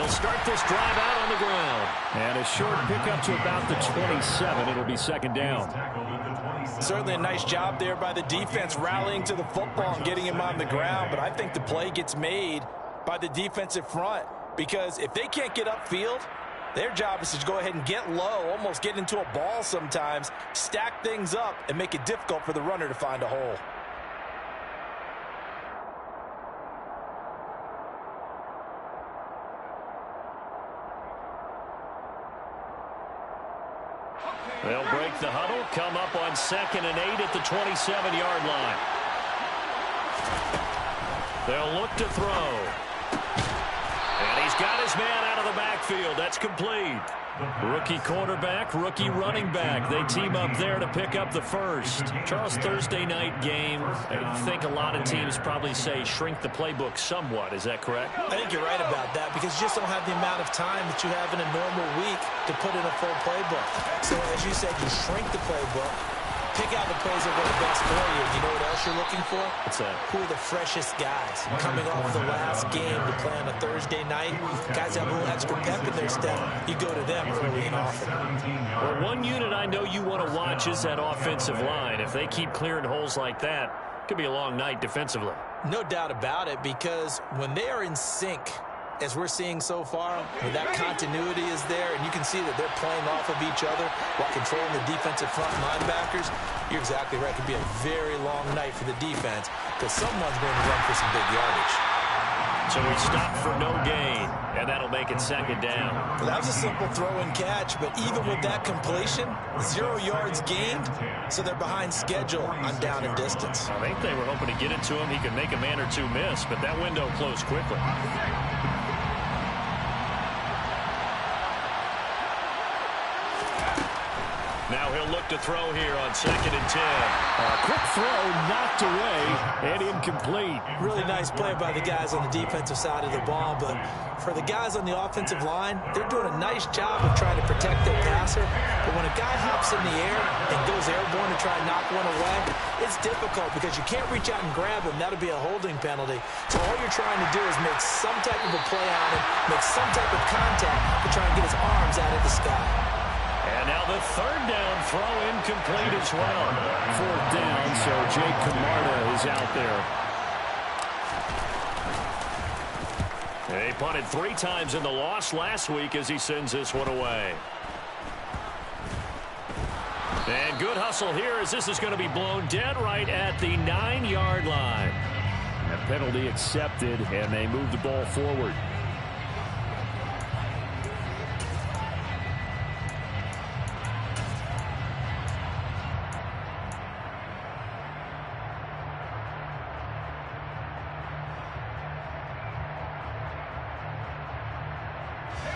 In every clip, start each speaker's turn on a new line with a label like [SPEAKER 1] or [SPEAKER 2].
[SPEAKER 1] They'll start this drive out on the ground.
[SPEAKER 2] And a short pickup to about the 27. It'll be second down.
[SPEAKER 3] Certainly a nice job there by the defense rallying to the football and getting him on the ground. But I think the play gets made by the defensive front, because if they can't get upfield, their job is to go ahead and get low, almost get into a ball sometimes, stack things up, and make it difficult for the runner to find a hole.
[SPEAKER 1] They'll break the huddle, come up on 2nd and 8 at the 27-yard line. They'll look to throw. And he's got his man out of the backfield. That's complete. Rookie quarterback, rookie running back. They team up there to pick up the first. Charles, Thursday night game, I think a lot of teams probably say shrink the playbook somewhat. Is that correct?
[SPEAKER 3] I think you're right about that, because you just don't have the amount of time that you have in a normal week to put in a full playbook. So as you said, you shrink the playbook, pick out the plays that are best for you. You know what else you're looking for?
[SPEAKER 1] What's that?
[SPEAKER 3] Who are the freshest guys coming off the last game to play on a Thursday night? Guys have a little extra pep in their step. You go to them early and often.
[SPEAKER 1] Well, one unit I know you want to watch is that offensive line. If they keep clearing holes like that, it could be a long night defensively.
[SPEAKER 3] No doubt about it, because when they are in sync, as we're seeing so far, when that continuity is there, and you can see that they're playing off of each other while controlling the defensive front linebackers, you're exactly right. It could be a very long night for the defense, because someone's going to run for some big yardage.
[SPEAKER 1] So we stop for no gain, and that'll make it second down.
[SPEAKER 3] Well, that was a simple throw and catch, but even with that completion, 0 yards gained, so they're behind schedule on down and distance.
[SPEAKER 1] I think they were hoping to get it to him. He could make a man or two miss, but that window closed quickly. Now he'll look to throw here on 2nd and 10.
[SPEAKER 2] A quick throw knocked away and incomplete.
[SPEAKER 3] Really nice play by the guys on the defensive side of the ball, but for the guys on the offensive line, they're doing a nice job of trying to protect their passer. But when a guy hops in the air and goes airborne to try and knock one away, it's difficult because you can't reach out and grab him. That'll be a holding penalty. So all you're trying to do is make some type of a play on him, make some type of contact to try and get his arms out of the sky.
[SPEAKER 1] And now the 3rd down throw incomplete as well.
[SPEAKER 2] 4th down, so Jake Camarda is out there.
[SPEAKER 1] They punted 3 times in the loss last week as he sends this one away. And good hustle here as this is going to be blown dead right at the 9-yard line.
[SPEAKER 2] A penalty accepted, and they move the ball forward.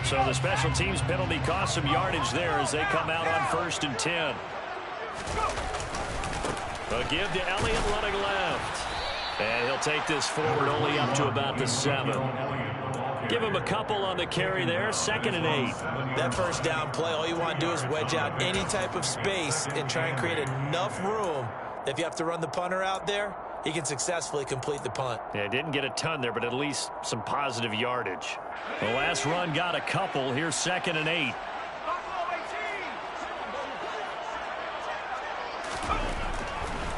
[SPEAKER 1] So the special teams penalty cost some yardage there as they come out on 1st and 10. A give to Elliott running left. And he'll take this forward only up to about the 7. Give him a couple on the carry there. 2nd and 8.
[SPEAKER 3] That 1st down play, all you want to do is wedge out any type of space and try and create enough room that if you have to run the punter out there, he can successfully complete the punt.
[SPEAKER 1] Yeah, didn't get a ton there, but at least some positive yardage. The last run got a couple. Here's 2nd and 8.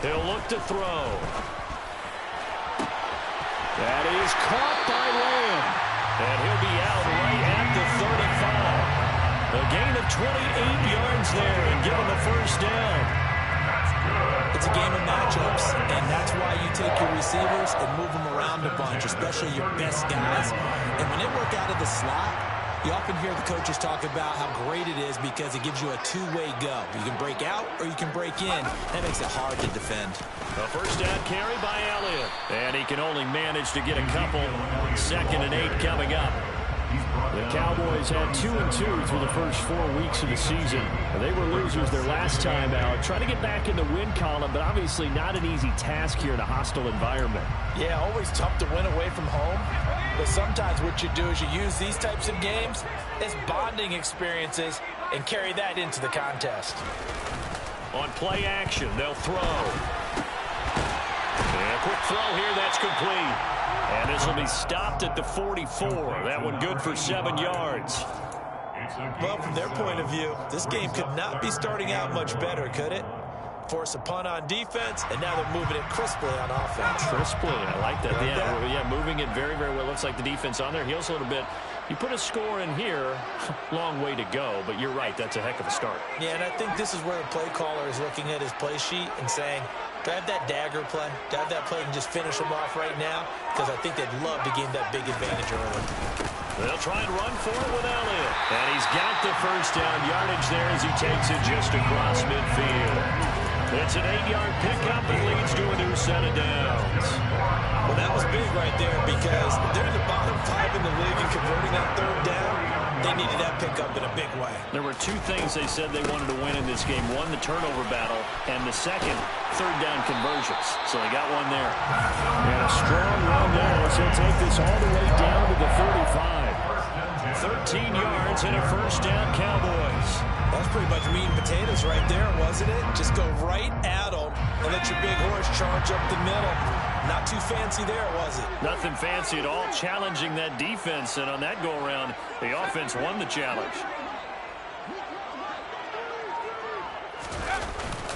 [SPEAKER 1] He'll look to throw.
[SPEAKER 2] That is caught by Lamb.
[SPEAKER 1] And he'll be out right at the 35. A gain of 28 yards there and give him the 1st down.
[SPEAKER 3] It's a game of matchups, and that's why you take your receivers and move them around a bunch, especially your best guys. And when they work out of the slot, you often hear the coaches talk about how great it is because it gives you a two-way go. You can break out or you can break in. That makes it hard to defend.
[SPEAKER 1] A 1st down carry by Elliott. And he can only manage to get a couple. 2nd and 8 coming up.
[SPEAKER 2] The Cowboys had 2-2 through the first 4 weeks of the season. They were losers their last time out. Trying to get back in the win column, but obviously not an easy task here in a hostile environment.
[SPEAKER 3] Yeah, always tough to win away from home. But sometimes what you do is you use these types of games as bonding experiences and carry that into the contest.
[SPEAKER 1] On play action, they'll throw. And a quick throw here, that's complete. And this will be stopped at the 44. That one good for 7 yards.
[SPEAKER 3] Well, from their point of view, this game could not be starting out much better, could it? Force a punt on defense, and now they're moving it crisply on offense.
[SPEAKER 1] Crisply, I like that. Yeah, moving it very, very well. Looks like the defense on their heels a little bit. You put a score in here, long way to go, but you're right, that's a heck of a start.
[SPEAKER 3] Yeah, and I think this is where the play caller is looking at his play sheet and saying, do I have that dagger play? Do I have that play and just finish them off right now? Because I think they'd love to gain that big advantage early.
[SPEAKER 1] They'll try and run for it with Elliott. And he's got the first down yardage there as he takes it just across midfield. It's an 8-yard pickup and leads to a new set of downs.
[SPEAKER 3] Well, that was big right there because they're the bottom 5 in the league and converting that third down. They needed that pickup in a big way.
[SPEAKER 1] There were 2 things they said they wanted to win in this game. One, the turnover battle, and the second, third down conversions. So they got one there.
[SPEAKER 2] And a strong run there as he'll take this all the way down to the 35.
[SPEAKER 1] 13 yards and a first down, Cowboys.
[SPEAKER 3] That's pretty much meat and potatoes right there, wasn't it? Just go right at them and let your big horse charge up the middle. Not too fancy there, was it?
[SPEAKER 1] Nothing fancy at all, challenging that defense, and on that go-around, the offense won the challenge.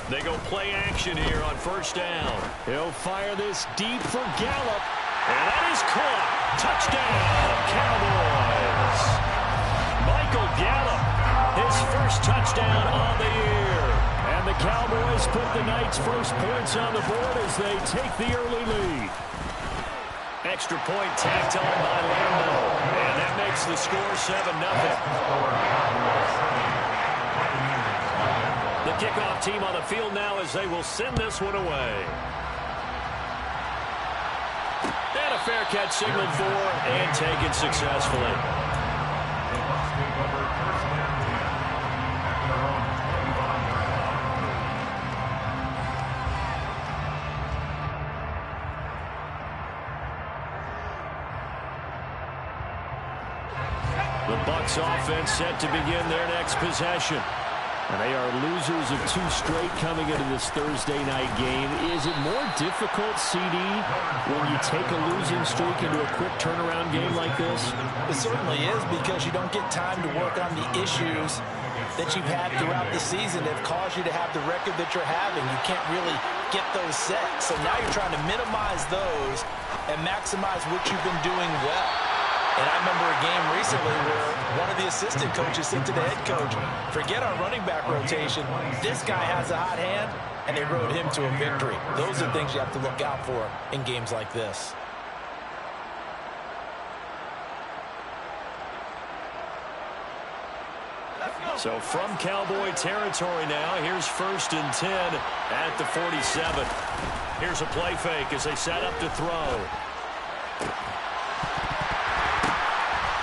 [SPEAKER 1] They go play action here on first down.
[SPEAKER 2] He'll fire this deep for Gallup.
[SPEAKER 1] And that is caught. Touchdown, Cowboys. Michael Gallup, his first touchdown on the year.
[SPEAKER 2] And the Cowboys put the Knights' first points on the board as they take the early lead.
[SPEAKER 1] Extra point tacked on by Lambo. And that makes the score 7-0. The kickoff team on the field now as they will send this one away. And a fair catch signaled for and taken successfully. The Bucs offense set to begin their next possession.
[SPEAKER 2] And they are losers of 2 straight coming into this Thursday night game. Is it more difficult, CD, when you take a losing streak into a quick turnaround game like this?
[SPEAKER 3] It certainly is because you don't get time to work on the issues that you've had throughout the season that have caused you to have the record that you're having. You can't really get those set. So now you're trying to minimize those and maximize what you've been doing well. And I remember a game recently where one of the assistant coaches said to the head coach, forget our running back rotation. This guy has a hot hand, and they rode him to a victory. Those are things you have to look out for in games like this.
[SPEAKER 1] So from Cowboy territory now, here's 1st and 10 at the 47. Here's a play fake as they set up to throw.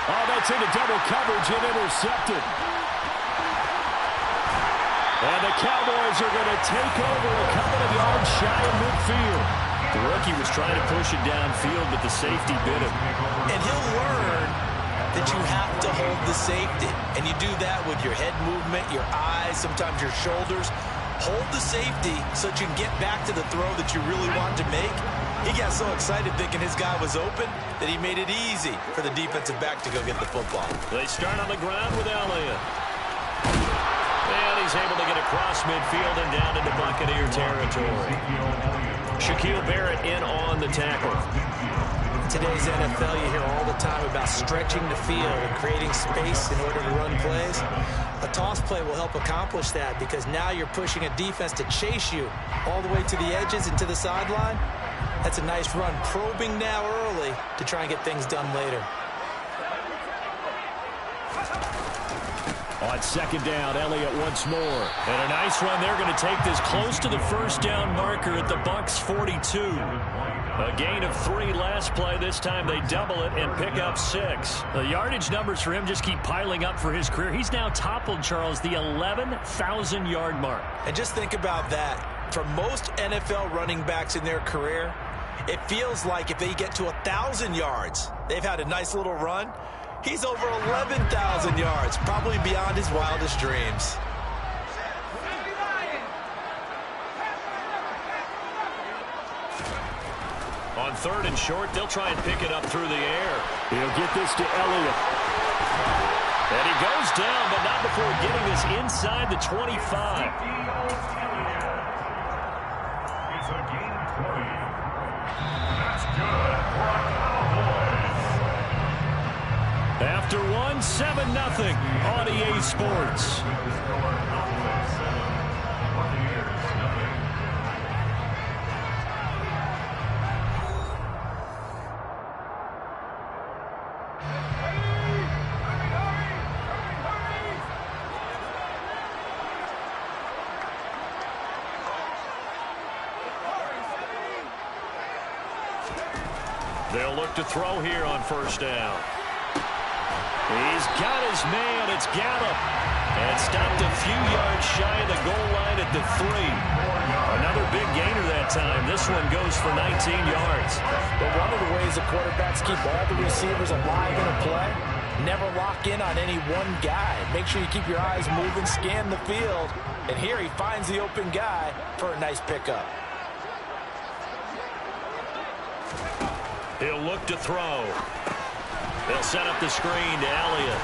[SPEAKER 2] Oh, that's into double coverage and intercepted. And the Cowboys are going to take over a couple of yards shy of midfield.
[SPEAKER 1] The rookie was trying to push it downfield, but the safety bit him.
[SPEAKER 3] And he'll learn that you have to hold the safety. And you do that with your head movement, your eyes, sometimes your shoulders. Hold the safety so that you can get back to the throw that you really want to make. He got so excited thinking his guy was open that he made it easy for the defensive back to go get the football.
[SPEAKER 1] They start on the ground with Elliott. And he's able to get across midfield and down into Buccaneer territory. Shaquille Barrett in on the tackle.
[SPEAKER 3] Today's NFL, you hear all the time about stretching the field and creating space in order to run plays. A toss play will help accomplish that because now you're pushing a defense to chase you all the way to the edges and to the sideline. That's a nice run, probing now early to try and get things done later.
[SPEAKER 2] On 2nd down, Elliott once more.
[SPEAKER 1] And a nice run. They're going to take this close to the first down marker at the Bucs 42. A gain of 3 last play. This time they double it and pick up 6. The yardage numbers for him just keep piling up for his career. He's now toppled, Charles, the 11,000-yard mark.
[SPEAKER 3] And just think about that. For most NFL running backs in their career, it feels like if they get to 1,000 yards, they've had a nice little run. He's over 11,000 yards, probably beyond his wildest dreams.
[SPEAKER 1] On 3rd and short, they'll try and pick it up through the air.
[SPEAKER 2] He'll get this to Elliott.
[SPEAKER 1] And he goes down, but not before getting this inside the 25.
[SPEAKER 4] It's a gain of 20. That's good for a Cowboys.
[SPEAKER 1] After one, 7-0 on EA Sports. They'll look to throw here on 1st down. He's got his man. It's Gallup. And stopped a few yards shy of the goal line at the 3. Another big gainer that time. This one goes for 19 yards.
[SPEAKER 3] But one of the ways the quarterbacks keep all the receivers alive in a play, never lock in on any one guy. Make sure you keep your eyes moving, scan the field. And here he finds the open guy for a nice pickup.
[SPEAKER 1] He'll look to throw. They'll set up the screen to Elliott.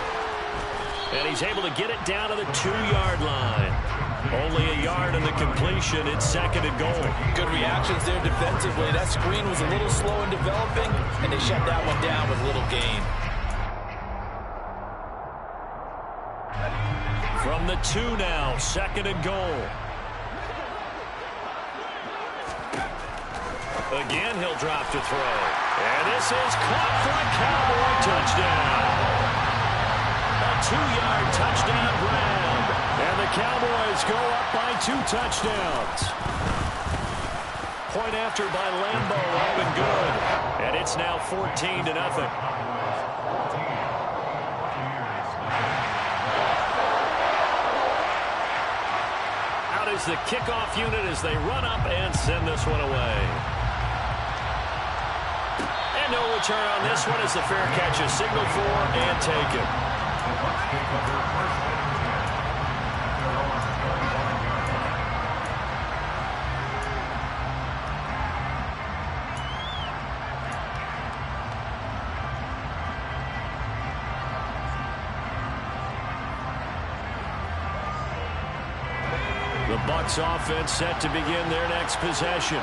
[SPEAKER 1] And he's able to get it down to the 2-yard line. Only a yard in the completion. It's 2nd and goal.
[SPEAKER 3] Good reactions there defensively. That screen was a little slow in developing, and they shut that one down with little gain.
[SPEAKER 1] From the 2 now, 2nd and goal. Again, he'll drop to throw. And this is caught for a Cowboy touchdown. A 2-yard touchdown grab.
[SPEAKER 2] And the Cowboys go up by 2 touchdowns.
[SPEAKER 1] Point after by Lambo, up and good. And it's now 14-0. Out is the kickoff unit as they run up and send this one away. And no return on this one as the fair catch is signaled for and taken. The Bucs offense set to begin their next possession.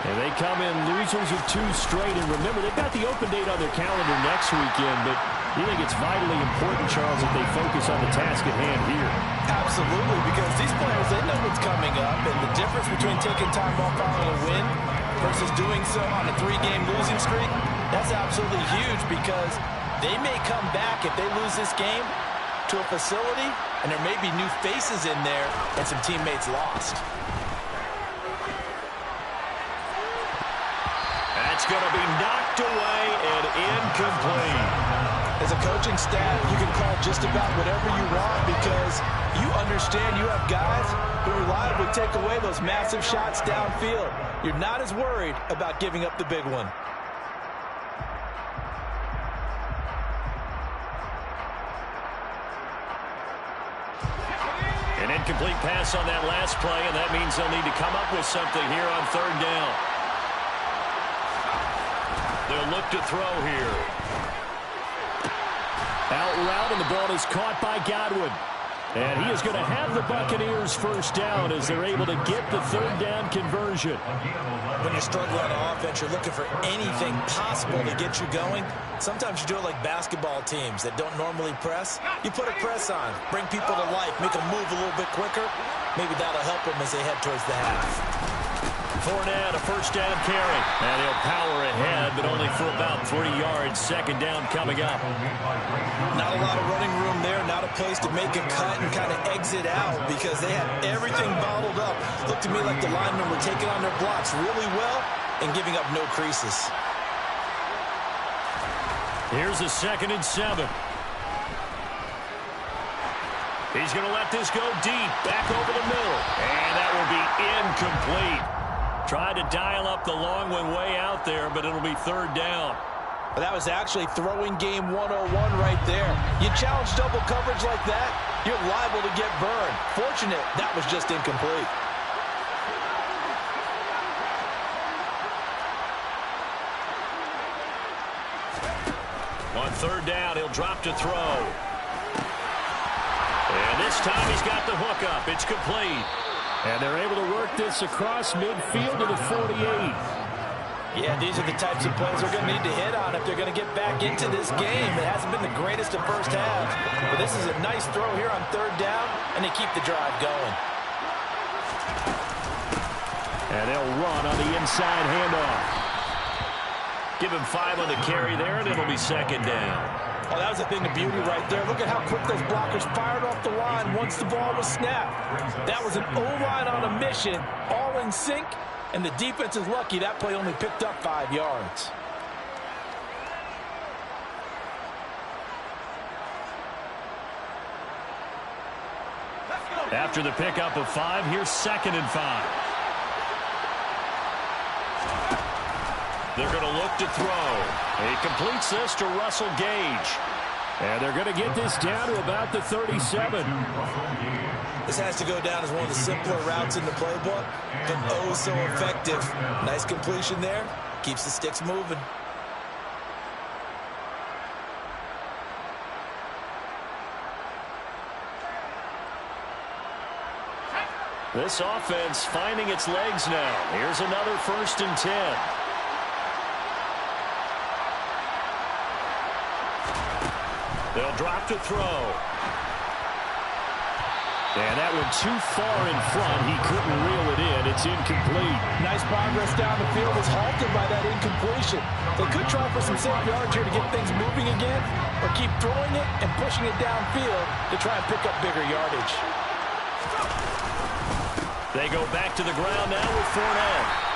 [SPEAKER 1] And they come in losers of 2 straight. And remember, they've got the open date on their calendar next weekend, but you think it's vitally important, Charles, that they focus on the task at hand here?
[SPEAKER 3] Absolutely, because these players, they know what's coming up, and the difference between taking time off following a win versus doing so on a 3-game losing streak, that's absolutely huge because they may come back if they lose this game to a facility, and there may be new faces in there and some teammates lost.
[SPEAKER 1] That's going to be knocked away and incomplete.
[SPEAKER 3] As a coaching staff, you can call just about whatever you want because you understand you have guys who reliably take away those massive shots downfield. You're not as worried about giving up the big one.
[SPEAKER 1] An incomplete pass on that last play, and that means they'll need to come up with something here on 3rd down. They'll look to throw here.
[SPEAKER 2] Out route, and the ball is caught by Godwin. And he is going to have the Buccaneers 1st down as they're able to get the 3rd down conversion.
[SPEAKER 3] When you're struggling on offense, you're looking for anything possible to get you going. Sometimes you do it like basketball teams that don't normally press. You put a press on, bring people to life, make them move a little bit quicker. Maybe that'll help them as they head towards the half.
[SPEAKER 1] Fournette, a 1st down carry. And he'll power ahead, but only for about 3 yards. 2nd down coming up.
[SPEAKER 3] Not a lot of running room there. Not a place to make a cut and kind of exit out because they had everything bottled up. Looked to me like the linemen were taking on their blocks really well and giving up no creases.
[SPEAKER 1] Here's a 2nd and 7. He's going to let this go deep, back over the middle. And that will be incomplete. Tried to dial up the long one way out there, but it'll be 3rd down.
[SPEAKER 3] But that was actually throwing game 101 right there. You challenge double coverage like that, you're liable to get burned. Fortunate, that was just incomplete.
[SPEAKER 1] third down, he'll drop to throw. And this time he's got the hook up. It's complete.
[SPEAKER 2] And they're able to work this across midfield to the 48.
[SPEAKER 3] Yeah, these are the types of plays they're going to need to hit on if they're going to get back into this game. It hasn't been the greatest of first halves, but this is a nice throw here on third down, and they keep the drive going.
[SPEAKER 2] And they'll run on the inside handoff.
[SPEAKER 1] Give him 5 on the carry there, and it'll be second down.
[SPEAKER 3] Oh, that was a thing of beauty right there. Look at how quick those blockers fired off the line once the ball was snapped. That was an O-line on a mission, all in sync, and the defense is lucky that play only picked up 5 yards.
[SPEAKER 1] After the pickup of 5, here's 2nd and 5. They're going to look to throw. He completes this to Russell Gage.
[SPEAKER 2] And they're going to get this down to about the 37.
[SPEAKER 3] This has to go down as one of the simpler routes in the playbook, but oh so effective. Nice completion there. Keeps the sticks moving.
[SPEAKER 1] This offense finding its legs now. Here's another 1st and 10. They'll drop to throw.
[SPEAKER 2] And that one too far in front. He couldn't reel it in. It's incomplete.
[SPEAKER 3] Nice progress down the field is halted by that incompletion. They could try for some safe yards here to get things moving again, or keep throwing it and pushing it downfield to try and pick up bigger yardage.
[SPEAKER 1] They go back to the ground now with Fournette.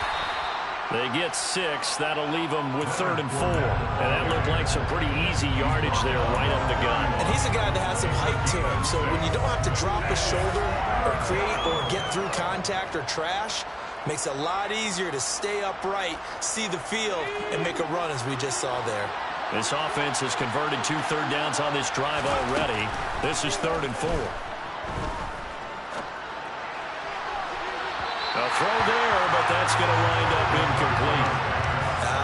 [SPEAKER 1] They get 6. That'll leave them with 3rd and 4. And that looked like some pretty easy yardage there right up the gun.
[SPEAKER 3] And he's a guy that has some height to him, so when you don't have to drop a shoulder or create or get through contact or trash, makes it a lot easier to stay upright, see the field, and make a run as we just saw there.
[SPEAKER 1] This offense has converted 2 third downs on this drive already. This is 3rd and 4. A throw there, but that's going to wind up incomplete.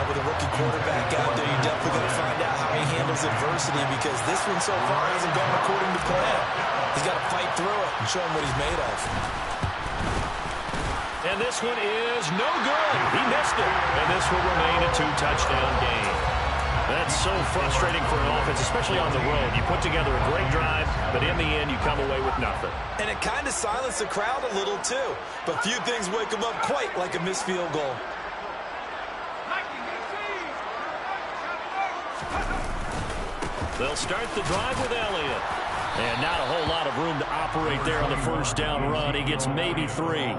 [SPEAKER 3] With a rookie quarterback out there, you're definitely going to find out how he handles adversity, because this one so far hasn't gone according to plan. He's got to fight through it and show him what he's made of.
[SPEAKER 1] And this one is no good. He missed it. And this will remain a 2-touchdown game. That's so frustrating for an offense, especially on the road. You put together a great drive, but in the end, you come away with nothing.
[SPEAKER 3] And it kind of silenced the crowd a little, too. But few things wake them up quite like a missed field goal.
[SPEAKER 1] They'll start the drive with Elliott. And not a whole lot of room to operate there on the 1st down run. He gets maybe 3.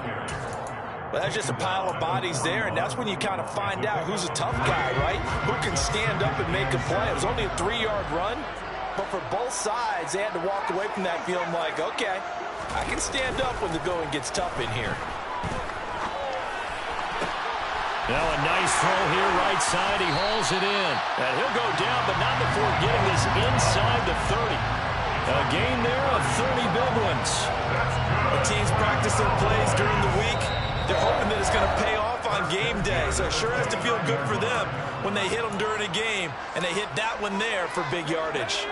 [SPEAKER 3] Well, that's just a pile of bodies there, and that's when you kind of find out who's a tough guy, right? Who can stand up and make a play. It was only a 3-yard run, but for both sides, they had to walk away from that feeling like, okay, I can stand up when the going gets tough in here.
[SPEAKER 1] Now a nice throw here right side. He hauls it in. And he'll go down, but not before getting this inside the 30. A gain there of 30 big ones.
[SPEAKER 3] The teams practice their plays during the week. They're hoping that it's going to pay off on game day. So it sure has to feel good for them when they hit them during a game. And they hit that one there for big yardage.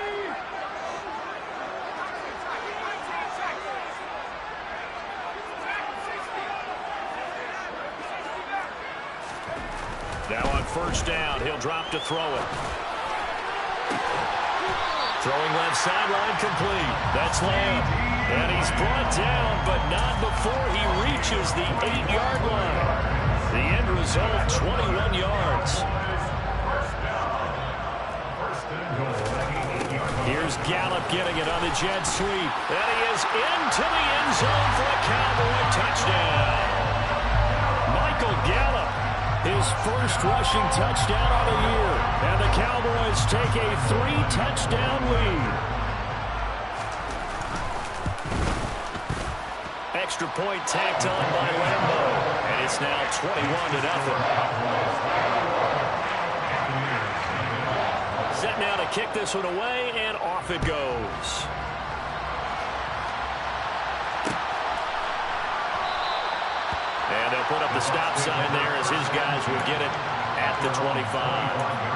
[SPEAKER 1] Now on 1st down, he'll drop to throw it. Throwing left sideline complete. That's Lamb. And he's brought down, but not before he reaches the 8-yard line. The end result, 21 yards. Here's Gallup getting it on the jet sweep. And he is into the end zone for a Cowboy touchdown. Michael Gallup, his first rushing touchdown of the year. And the Cowboys take a 3-touchdown lead. Extra point tacked on by Lambo. And it's now 21-0. Set now to kick this one away, and off it goes. And they'll put up the stop sign there as his guys will get it at the 25.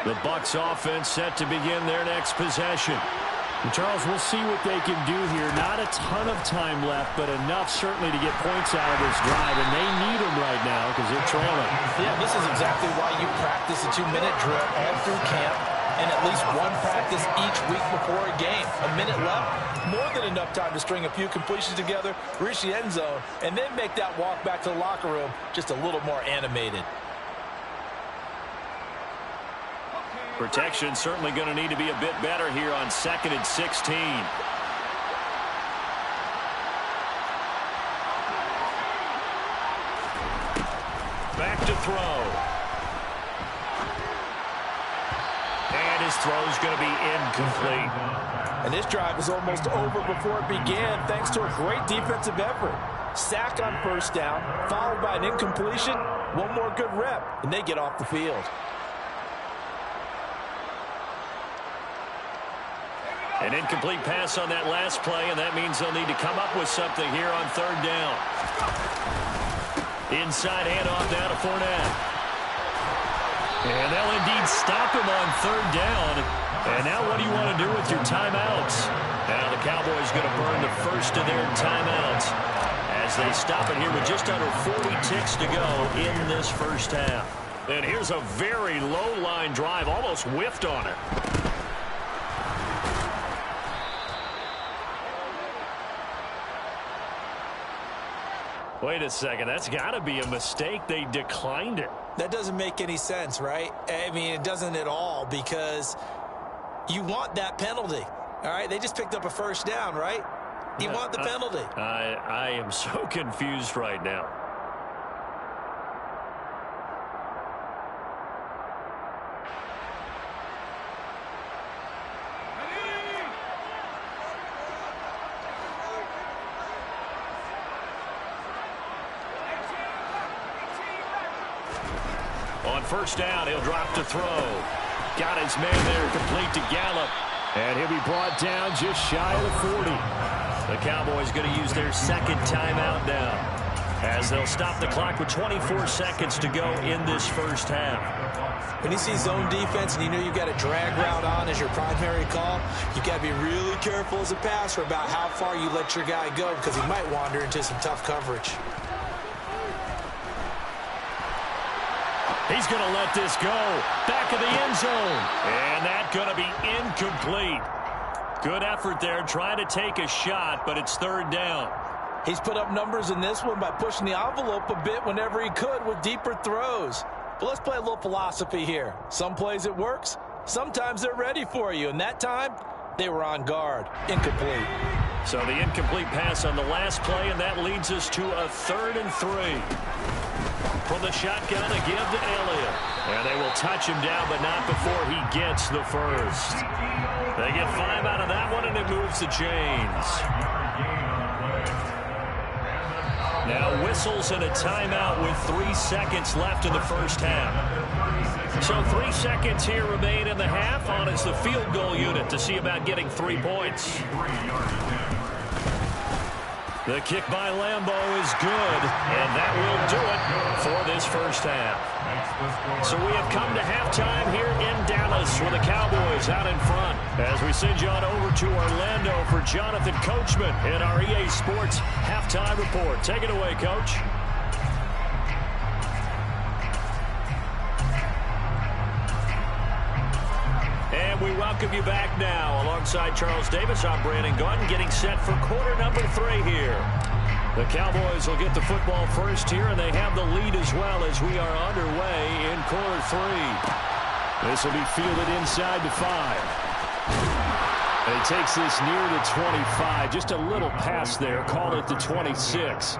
[SPEAKER 1] The Bucs offense set to begin their next possession.
[SPEAKER 2] And Charles, we'll see what they can do here. Not a ton of time left, but enough certainly to get points out of this drive, and they need them right now because they're trailing.
[SPEAKER 3] Yeah, this is exactly why you practice a 2-minute drill all through camp and at least one practice each week before a game. A minute left, more than enough time to string a few completions together, reach the end zone, and then make that walk back to the locker room just a little more animated.
[SPEAKER 1] Protection certainly going to need to be a bit better here on 2nd and 16. Back to throw. And his throw is going to be incomplete.
[SPEAKER 3] And this drive is almost over before it began thanks to a great defensive effort. Sack on first down, followed by an incompletion, one more good rep, and they get off the field.
[SPEAKER 1] An incomplete pass on that last play, and that means they'll need to come up with something here on 3rd down. Inside handoff down to Fournette. And they'll indeed stop him on 3rd down. And now what do you want to do with your timeouts? Now the Cowboys going to burn the first of their timeouts as they stop it here with just under 40 ticks to go in this first half. And here's a very low-line drive, almost whiffed on it. Wait a second, that's got to be a mistake. They declined it.
[SPEAKER 3] That doesn't make any sense, right? I mean, it doesn't at all because you want that penalty, all right? They just picked up a first down, right? You want the penalty.
[SPEAKER 1] I am so confused right now. On first down, he'll drop to throw. Got his man there, complete to Gallup.
[SPEAKER 2] And he'll be brought down just shy of the 40.
[SPEAKER 1] The Cowboys going to use their 2nd timeout now, as they'll stop the clock with 24 seconds to go in this first half.
[SPEAKER 3] When you see zone defense and you know you've got a drag route on as your primary call, you've got to be really careful as a passer about how far you let your guy go because he might wander into some tough coverage.
[SPEAKER 1] He's going to let this go. Back of the end zone. And that's going to be incomplete. Good effort there, trying to take a shot, but it's 3rd down.
[SPEAKER 3] He's put up numbers in this one by pushing the envelope a bit whenever he could with deeper throws. But let's play a little philosophy here. Some plays it works. Sometimes they're ready for you. And that time, they were on guard. Incomplete.
[SPEAKER 1] So the incomplete pass on the last play, and that leads us to a 3rd and 3. From the shotgun, a give to Elliott. And they will touch him down, but not before he gets the first. They get 5 out of that one, and it moves the chains. Now whistles and a timeout with 3 seconds left in the first half. So 3 seconds here remain in the half. On is the field goal unit to see about getting 3 points. The kick by Lambeau is good, and that will do it for this first half. So we have come to halftime here in Dallas with the Cowboys out in front. As we send you on over to Orlando for Jonathan Coachman in our EA Sports Halftime Report. Take it away, Coach. And we welcome you back now. Alongside Charles Davis, I'm Brandon Gaudin, getting set for quarter number 3 here. The Cowboys will get the football first here, and they have the lead as well as we are underway in quarter 3.
[SPEAKER 2] This will be fielded inside the 5. And he takes this near the 25. Just a little pass there. Call it the 26.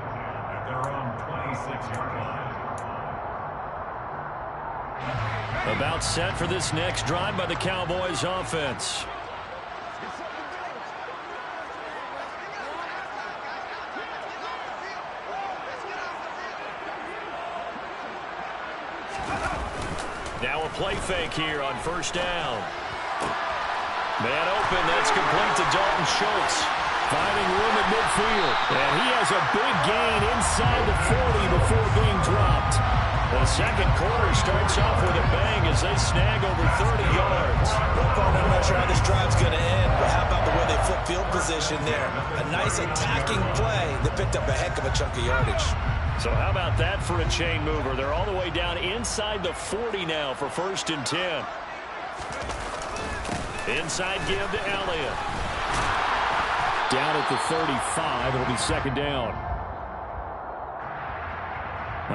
[SPEAKER 1] About set for this next drive by the Cowboys offense. Now a play fake here on first down. Man open, that's complete to Dalton Schultz.
[SPEAKER 2] Finding room at midfield. And he has a big gain inside the 40 before being dropped.
[SPEAKER 1] The second quarter starts off with a bang as they snag over 30 yards.
[SPEAKER 3] Well, partner, I'm not sure how this drive's going to end, but how about the way they flip field position there? A nice attacking play that picked up a heck of a chunk of yardage.
[SPEAKER 1] So how about that for a chain mover? They're all the way down inside the 40 now for 1st and 10. Inside give to Elliott.
[SPEAKER 2] Down at the 35. It'll be 2nd down.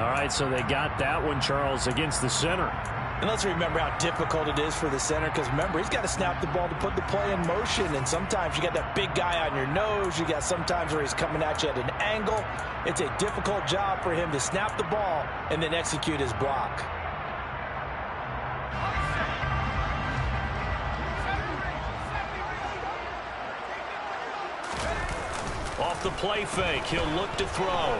[SPEAKER 2] All right, so they got that one, Charles, against the center.
[SPEAKER 3] And let's remember how difficult it is for the center, because remember, he's got to snap the ball to put the play in motion, and sometimes you got that big guy on your nose. You got sometimes where he's coming at you at an angle. It's a difficult job for him to snap the ball and then execute his block.
[SPEAKER 1] Off the play fake, he'll look to throw.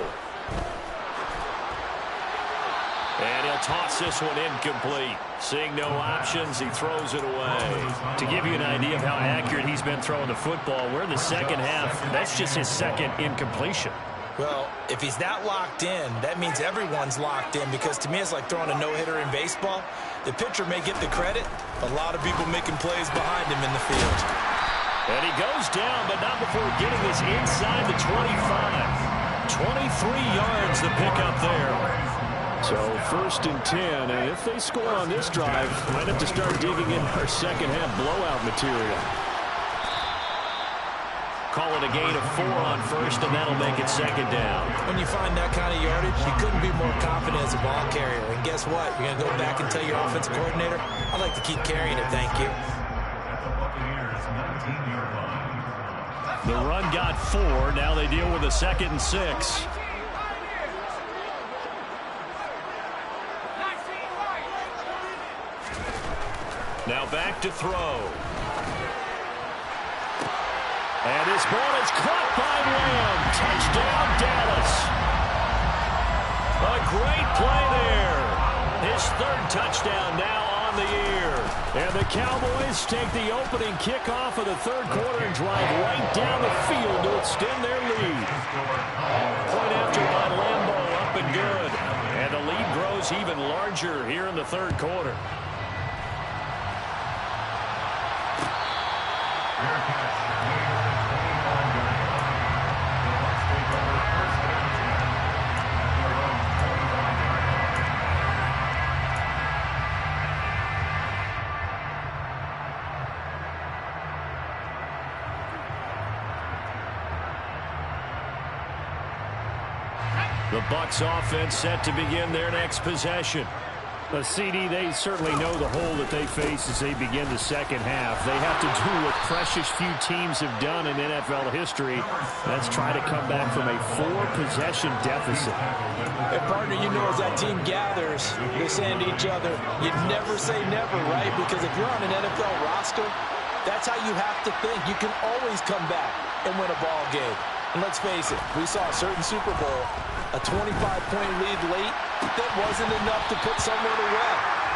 [SPEAKER 1] And he'll toss this one incomplete. Seeing no options, he throws it away. To give you an idea of how accurate he's been throwing the football, we're in the 2nd half. That's just his 2nd incompletion.
[SPEAKER 3] Well, if he's that locked in, that means everyone's locked in, because to me it's like throwing a no-hitter in baseball. The pitcher may get the credit, but a lot of people making plays behind him in the field.
[SPEAKER 1] And he goes down, but not before getting this inside the 25. 23 yards the pickup there.
[SPEAKER 2] So 1st and 10, and if they score on this drive, might have to start digging in our 2nd half blowout material.
[SPEAKER 1] Call it a gain of 4 on 1st, and that'll make it 2nd down.
[SPEAKER 3] When you find that kind of yardage, you couldn't be more confident as a ball carrier. And guess what? You're going to go back and tell your offensive coordinator, I'd like to keep carrying it, thank you.
[SPEAKER 1] The run got 4. Now they deal with a 2nd and 6. Now back to throw. And this ball is caught by Lamb. Touchdown, Dallas. A great play there. His 3rd touchdown now on the year. And the Cowboys take the opening kickoff of the 3rd quarter and drive right down the field to extend their lead. Point after by Lambo, up and good. And the lead grows even larger here in the 3rd quarter. The Bucs offense set to begin their next possession.
[SPEAKER 2] CD, they certainly know the hole that they face as they begin the 2nd half. They have to do what precious few teams have done in NFL history. That's try to come back from a 4-possession deficit.
[SPEAKER 3] And partner, you know, as that team gathers, they're saying to each other, you never say never, right? Because if you're on an NFL roster, that's how you have to think. You can always come back and win a ball game. And let's face it, we saw a certain Super Bowl, a 25-point lead late, that wasn't enough to put someone away.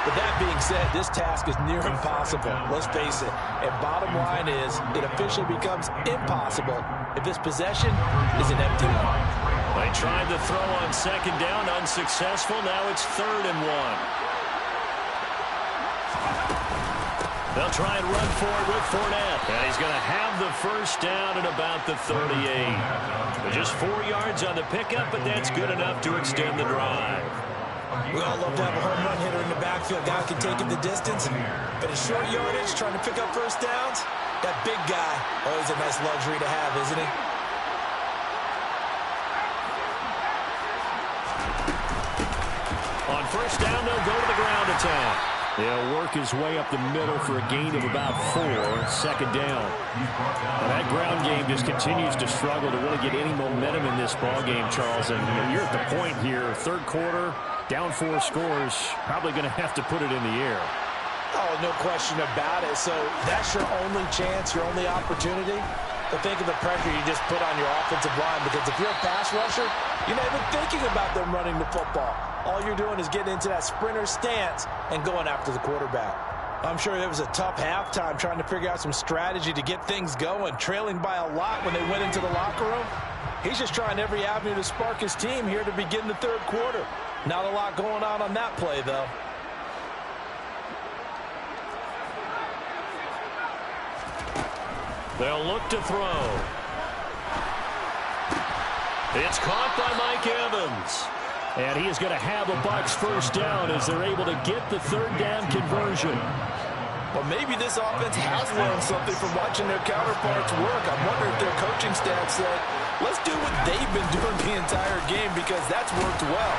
[SPEAKER 3] But that being said, this task is near impossible. Let's face it. And bottom line is, it officially becomes impossible if this possession is an empty one.
[SPEAKER 1] They tried the throw on 2nd down, unsuccessful. Now it's 3rd and 1. They'll try and run for it with Fournette. And he's going to have the 1st down at about the 38. Just 4 yards on the pickup, but that's good enough to extend the drive.
[SPEAKER 3] We all love to have a home run hitter in the backfield. Guy can take it the distance. But in short yardage, trying to pick up 1st downs, that big guy, always a nice luxury to have, isn't he?
[SPEAKER 1] On 1st down, they'll go to the ground attack.
[SPEAKER 2] He'll work his way up the middle for a gain of about 4, 2nd down. And that ground game just continues to struggle to really get any momentum in this ball game, Charles. And you're at the point here, 3rd quarter, down 4 scores, probably going to have to put it in the air.
[SPEAKER 3] Oh, no question about it. So that's your only chance, your only opportunity. But think of the pressure you just put on your offensive line, because if you're a pass rusher, you're not even thinking about them running the football. All you're doing is getting into that sprinter stance and going after the quarterback. I'm sure it was a tough halftime trying to figure out some strategy to get things going, trailing by a lot when they went into the locker room. He's just trying every avenue to spark his team here to begin the 3rd quarter. Not a lot going on that play, though.
[SPEAKER 1] They'll look to throw. It's caught by Mike Evans.
[SPEAKER 2] And he is going to have a Bucs first down as they're able to get the third down conversion.
[SPEAKER 5] Well, maybe this offense has learned something from watching their counterparts work. I wonder if their coaching staff said, let's do what they've been doing the entire game because that's worked well.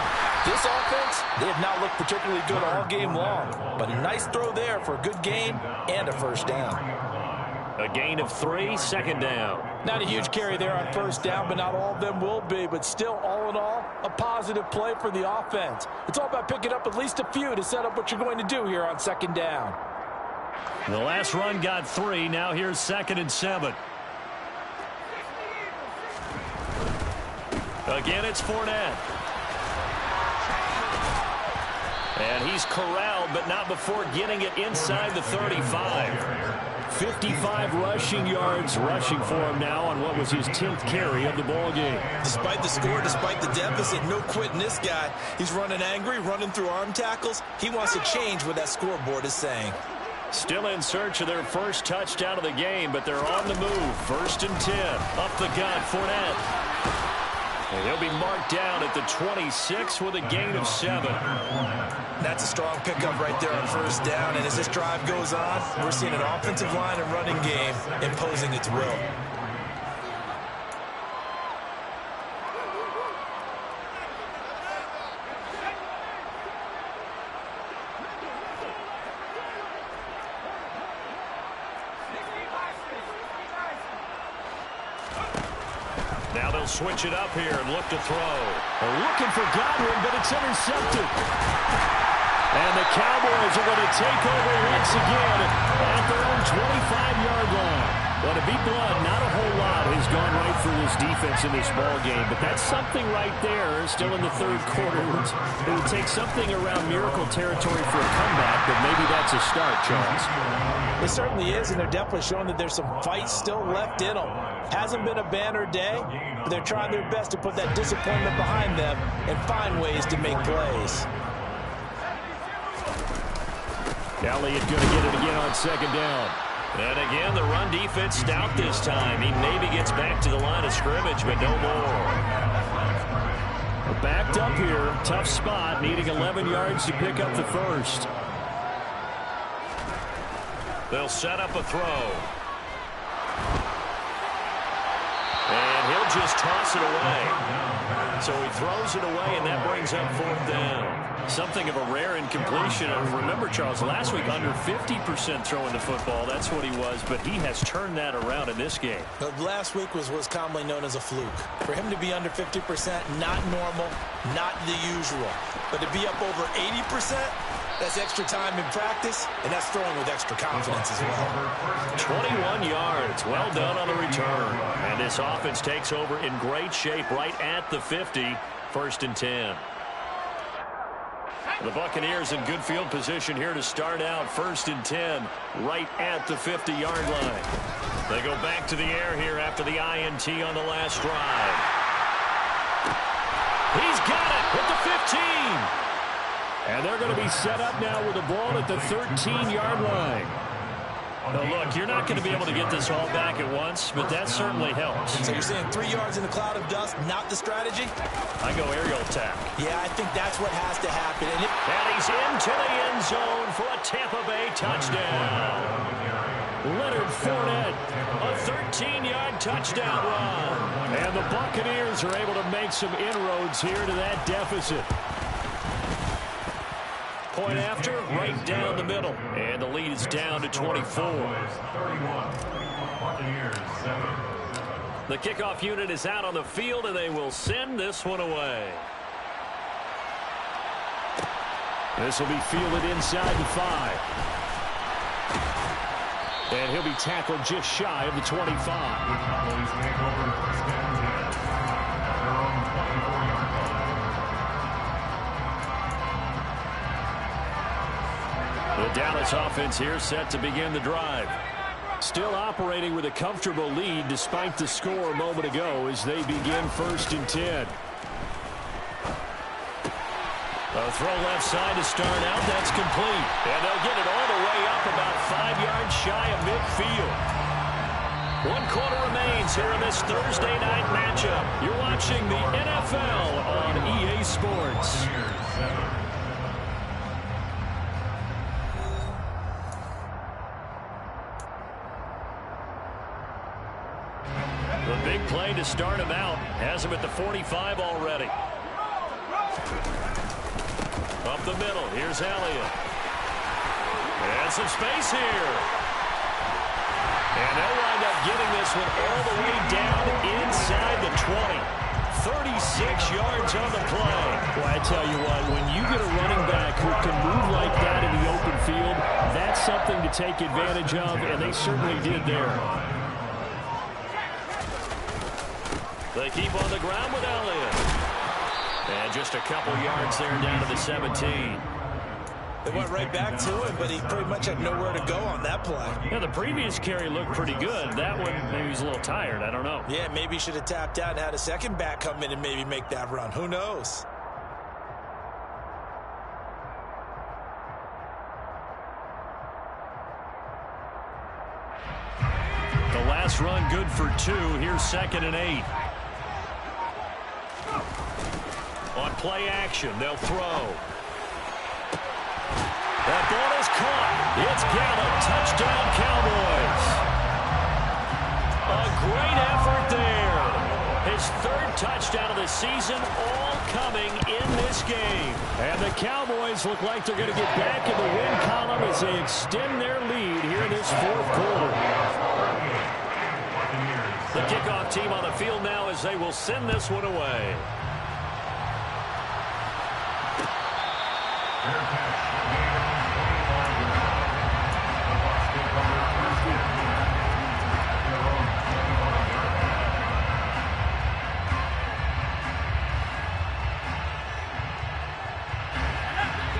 [SPEAKER 5] This offense, they have not looked particularly good all game long. But a nice throw there for a good gain and a first down.
[SPEAKER 1] A gain of 3, second down.
[SPEAKER 3] Not a huge carry there on first down, but not all of them will be. But still, all in all, a positive play for the offense. It's all about picking up at least a few to set up what you're going to do here on second down.
[SPEAKER 1] The last run got 3. Now here's 2nd and 7. Again, it's Fournette. And he's corralled, but not before getting it inside the 35.
[SPEAKER 2] 55 rushing yards rushing for him now on what was his 10th carry of the ball game.
[SPEAKER 5] Despite the score, despite the deficit, no quitting this guy. He's running angry, running through arm tackles. He wants to change what that scoreboard is saying.
[SPEAKER 1] Still in search of their first touchdown of the game, but they're on the move. 1st and 10. Up the gut, Fournette. And he'll be marked down at the 26 with a gain of 7.
[SPEAKER 5] That's a strong pickup right there on first down. And as this drive goes on, we're seeing an offensive line and running game imposing its will.
[SPEAKER 1] Now they'll switch it up here and look to throw.
[SPEAKER 2] They're looking for Godwin, but it's intercepted. And the Cowboys are going to take over once again at their own 25-yard line. Well, to be blunt, not a whole lot has gone right for this defense in this ball game, but that's something right there. Still in the third quarter. It would take something around miracle territory for a comeback, but maybe that's a start, Charles.
[SPEAKER 3] It certainly is, and they're definitely showing that there's some fight still left in them. Hasn't been a banner day, but they're trying their best to put that disappointment behind them and find ways to make plays.
[SPEAKER 2] Elliott going to get it again on second down.
[SPEAKER 1] And again, the run defense stout this time. He maybe gets back to the line of scrimmage, but no more.
[SPEAKER 2] We're backed up here. Tough spot, needing 11 yards to pick up the first.
[SPEAKER 1] They'll set up a throw. And he'll just toss it away. So he throws it away, and that brings up 4th down. Something of a rare incompletion. Remember, Charles, last week under 50% throwing the football. That's what he was, but he has turned that around in this game.
[SPEAKER 3] Last week was what's commonly known as a fluke. For him to be under 50%, not normal, not the usual. But to be up over 80%, that's extra time in practice, and that's throwing with extra confidence as well.
[SPEAKER 1] 21 yards. Well done on the return. And this offense takes over in great shape right at the 50. 1st and 10. The Buccaneers in good field position here to start out. 1st and 10, right at the 50-yard line. They go back to the air here after the INT on the last drive. He's got it at the 15.
[SPEAKER 2] And they're going to be set up now with the ball at the 13-yard line.
[SPEAKER 1] Now, look, you're not going to be able to get this all back at once, but that certainly helps.
[SPEAKER 3] So you're saying 3 yards in a cloud of dust, not the strategy?
[SPEAKER 1] I go aerial attack.
[SPEAKER 3] Yeah, I think that's what has to happen. And
[SPEAKER 1] he's into the end zone for a Tampa Bay touchdown.
[SPEAKER 2] Leonard Fournette,
[SPEAKER 1] a 13-yard touchdown run.
[SPEAKER 2] And the Buccaneers are able to make some inroads here to that deficit.
[SPEAKER 1] Point after, right down the middle. And the lead is down to 24. The kickoff unit is out on the field, and they will send this one away.
[SPEAKER 2] This will be fielded inside the 5. And he'll be tackled just shy of the 25.
[SPEAKER 1] The Dallas offense here set to begin the drive.
[SPEAKER 2] Still operating with a comfortable lead despite the score a moment ago as they begin 1st and 10.
[SPEAKER 1] A throw left side to start out. That's complete. And they'll get it all the way up about 5 yards shy of midfield. 1 quarter remains here in this Thursday night matchup. You're watching the NFL on EA Sports. The big play to start him out. Has him at the 45 already. Up the middle. Here's Elliott. And some space here. And they'll wind up getting this one all the way down inside the 20. 36 yards on the play.
[SPEAKER 2] Well, I tell you what, when you get a running back who can move like that in the open field, that's something to take advantage of, and they certainly did there.
[SPEAKER 1] They keep on the ground with Elliott. And just a couple yards there down to the 17.
[SPEAKER 3] They went right back to him, but he pretty much had nowhere to go on that play.
[SPEAKER 1] Yeah, the previous carry looked pretty good. That one, maybe he's a little tired. I don't know.
[SPEAKER 3] Yeah, maybe he should have tapped out and had a second back come in and maybe make that run. Who knows?
[SPEAKER 1] The last run good for 2. Here's 2nd and 8. On play action, they'll throw. That ball is caught. It's Gallup. Touchdown, Cowboys. A great effort there. His 3rd touchdown of the season, all coming in this game.
[SPEAKER 2] And the Cowboys look like they're going to get back in the win column as they extend their lead here in this 4th quarter.
[SPEAKER 1] The kickoff team on the field now as they will send this one away.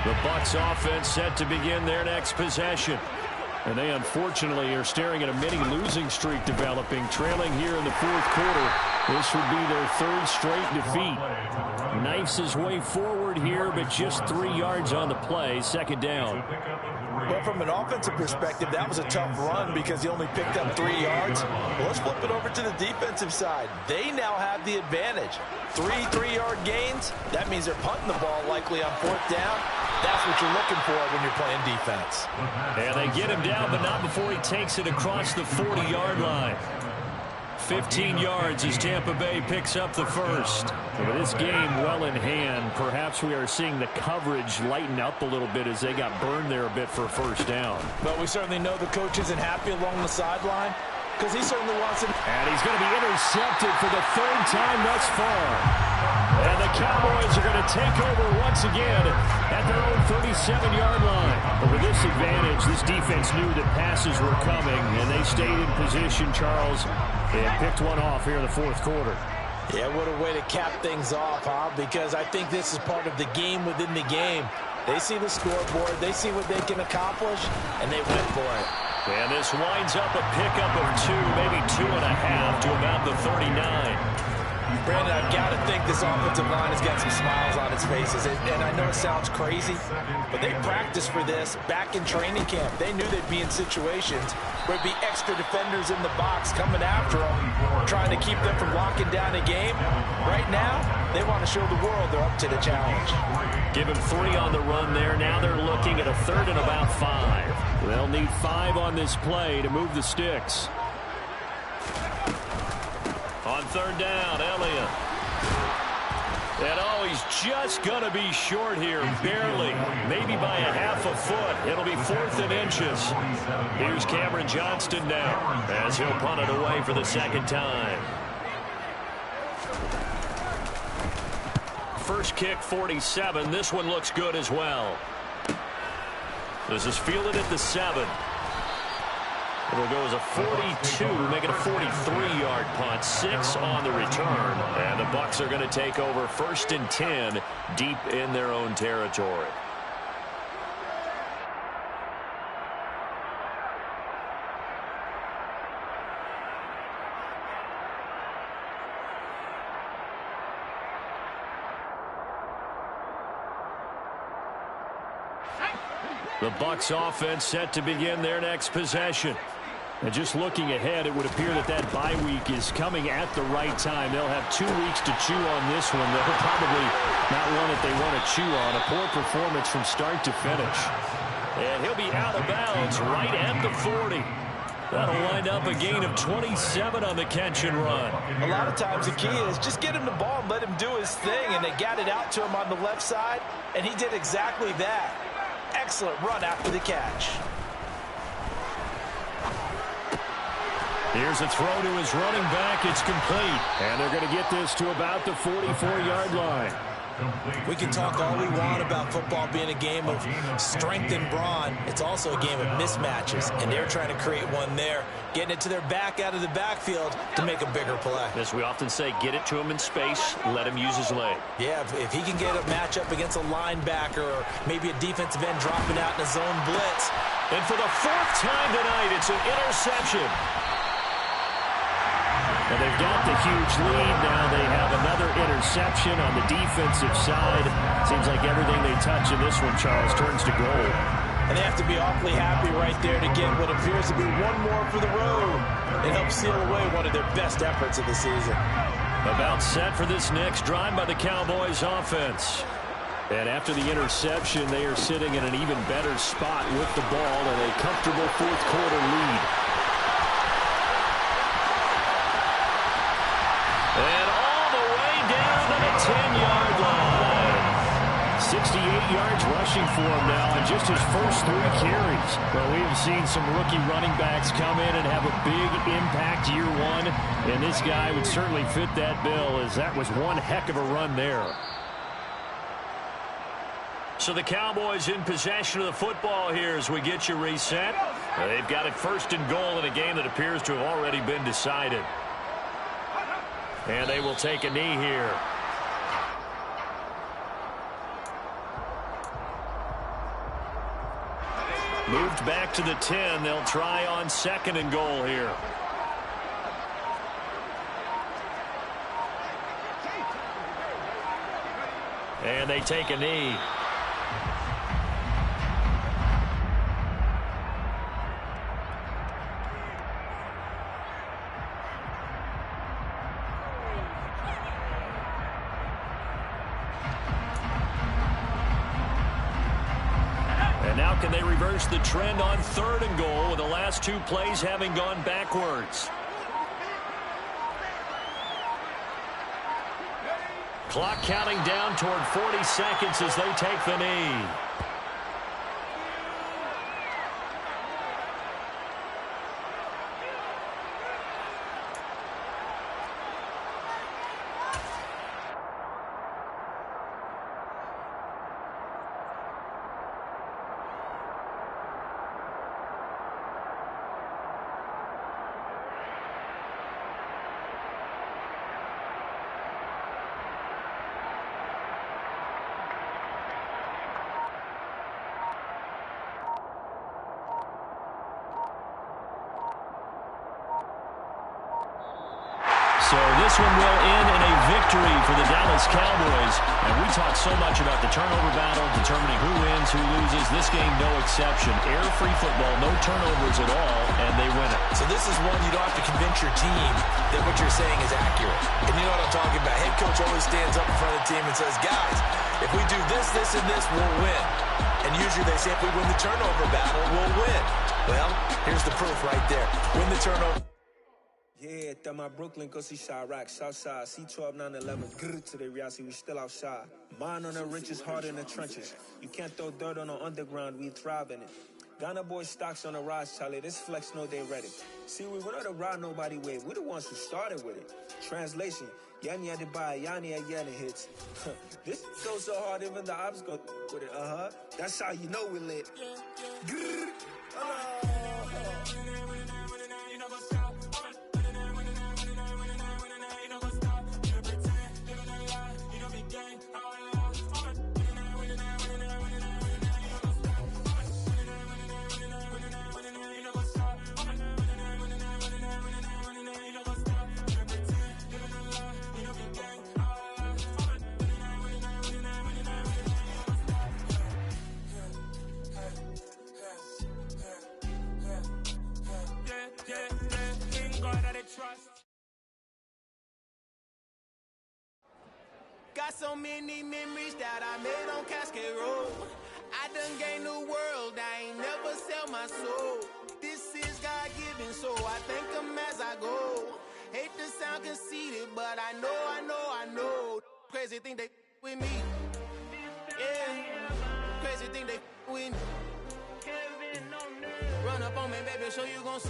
[SPEAKER 1] The Bucs offense set to begin their next possession.
[SPEAKER 2] And they unfortunately are staring at a mini losing streak developing, trailing here in the 4th quarter. This would be their 3rd straight defeat. Knifes his way forward here, but just 3 yards on the play. 2nd down.
[SPEAKER 5] Well, from an offensive perspective, that was a tough run because he only picked up 3 yards. Well, let's flip it over to the defensive side. They now have the advantage. 3 3-yard gains. That means they're punting the ball likely on 4th down. That's what you're looking for when you're playing defense.
[SPEAKER 1] And they get him down, but not before he takes it across the 40-yard line. 15 yards as Tampa Bay picks up the 1st.
[SPEAKER 2] With this game well in hand, perhaps we are seeing the coverage lighten up a little bit as they got burned there a bit for a 1st down.
[SPEAKER 3] But we certainly know the coach isn't happy along the sideline because he certainly wants him.
[SPEAKER 2] And he's going to be intercepted for the 3rd time thus far. And the Cowboys are going to take over once again at their own 37-yard line. But with this advantage, this defense knew that passes were coming, and they stayed in position, Charles. They had picked one off here in the 4th quarter.
[SPEAKER 3] Yeah, what a way to cap things off, huh? Because I think this is part of the game within the game. They see the scoreboard, they see what they can accomplish, and they went for it.
[SPEAKER 1] And this winds up a pickup of 2, maybe 2.5 to about the 39.
[SPEAKER 3] Brandon, I've got to think this offensive line has got some smiles on its faces. And I know it sounds crazy, but they practiced for this back in training camp. They knew they'd be in situations where it'd be extra defenders in the box coming after them, trying to keep them from locking down a game. Right now, they want to show the world they're up to the challenge.
[SPEAKER 1] Give him 3 on the run there. Now they're looking at a 3rd and about 5.
[SPEAKER 2] They'll need 5 on this play to move the sticks.
[SPEAKER 1] On 3rd down, Elliott. And oh, he's just going to be short here, barely, maybe by a half a foot. It'll be 4th and inches. Here's Cameron Johnston now as he'll punt it away for the 2nd time. First kick, 47. This one looks good as well. This is fielded at the 7. It'll go as a 42, make it a 43-yard punt, 6 on the return. And the Bucs are going to take over 1st and 10 deep in their own territory. The Bucs offense set to begin their next possession.
[SPEAKER 2] And just looking ahead, it would appear that that bye week is coming at the right time. They'll have 2 weeks to chew on this one. They'll probably not one that they want to chew on. A poor performance from start to finish. And he'll be out of bounds right at the 40. That'll wind up a gain of 27 on the catch and run.
[SPEAKER 5] A lot of times the key is just get him the ball and let him do his thing, and they got it out to him on the left side, and he did exactly that. Excellent run after the catch.
[SPEAKER 2] Here's a throw to his running back. It's complete. And they're going to get this to about the 44-yard line.
[SPEAKER 3] We can talk all we want about football being a game of strength and brawn. It's also a game of mismatches, and they're trying to create one there, getting it to their back out of the backfield to make a bigger play.
[SPEAKER 1] As we often say, get it to him in space, let him use his leg.
[SPEAKER 3] Yeah, if he can get a matchup against a linebacker or maybe a defensive end dropping out in a zone blitz.
[SPEAKER 1] And for the 4th time tonight, it's an interception.
[SPEAKER 2] And they've got the huge lead. Now they have another interception on the defensive side. Seems like everything they touch in this one, Charles, turns to gold.
[SPEAKER 3] And they have to be awfully happy right there to get what appears to be one more for the road and help seal away one of their best efforts of the season.
[SPEAKER 2] About set for this next drive by the Cowboys offense. And after the interception, they are sitting in an even better spot with the ball and a comfortable 4th quarter lead.
[SPEAKER 1] And all the way down to the 10-yard line.
[SPEAKER 2] 68 yards rushing for him now in just his first 3 carries. Well, we have seen some rookie running backs come in and have a big impact year one, and this guy would certainly fit that bill, as that was one heck of a run there.
[SPEAKER 1] So the Cowboys in possession of the football here as we get you reset. They've got it 1st and goal in a game that appears to have already been decided. And they will take a knee here. Moved back to the 10. They'll try on 2nd and goal here. And they take a knee. Now can they reverse the trend on 3rd and goal with the last 2 plays having gone backwards? Clock counting down toward 40 seconds as they take the knee. So this one will end in a victory for the Dallas Cowboys. And we talk so much about the turnover battle, determining who wins, who loses. This game, no exception. Error-free football, no turnovers at all, and they win it.
[SPEAKER 3] So this is one you don't have to convince your team that what you're saying is accurate. And you know what I'm talking about. Head coach always stands up in front of the team and says, guys, if we do this, this, and this, we'll win. And usually they say if we win the turnover battle, we'll win. Well, here's the proof right there. Win the turnover.
[SPEAKER 6] Yeah, that my Brooklyn, go see Chirac, Southside, C12, 911, grrr to the reality, we still outside. Mine on the riches, hard in the trenches. You can't throw dirt on the underground, we thrive in it. Ghana boys stocks on the rise, Charlie, this flex know they ready. See, we were not to ride nobody wave, we the ones who started with it. Translation, Yanni had to buy, Yanni had Yanni hits. This goes so hard, even the ops go with it, That's how you know we lit. Grrr,
[SPEAKER 7] so many memories that I made on Cascade Road. I done gained the world, I ain't never sell my soul. This is God-given, so I thank him as I go. Hate to sound conceited, but I know. Crazy thing they with me. Yeah, crazy thing they with me. Run up on me, baby, so you gon' see.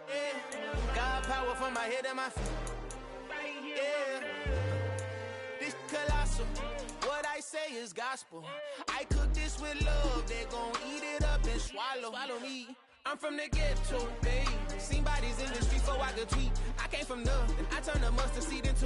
[SPEAKER 7] Yeah, got power from my head and my feet. Yeah, this colossal. What I say is gospel. I cook this with love. They gon' eat it up and swallow me. I'm from the ghetto, babe. Seen bodies in the streets so I could tweet. I came from nothing. I turned the mustard seed into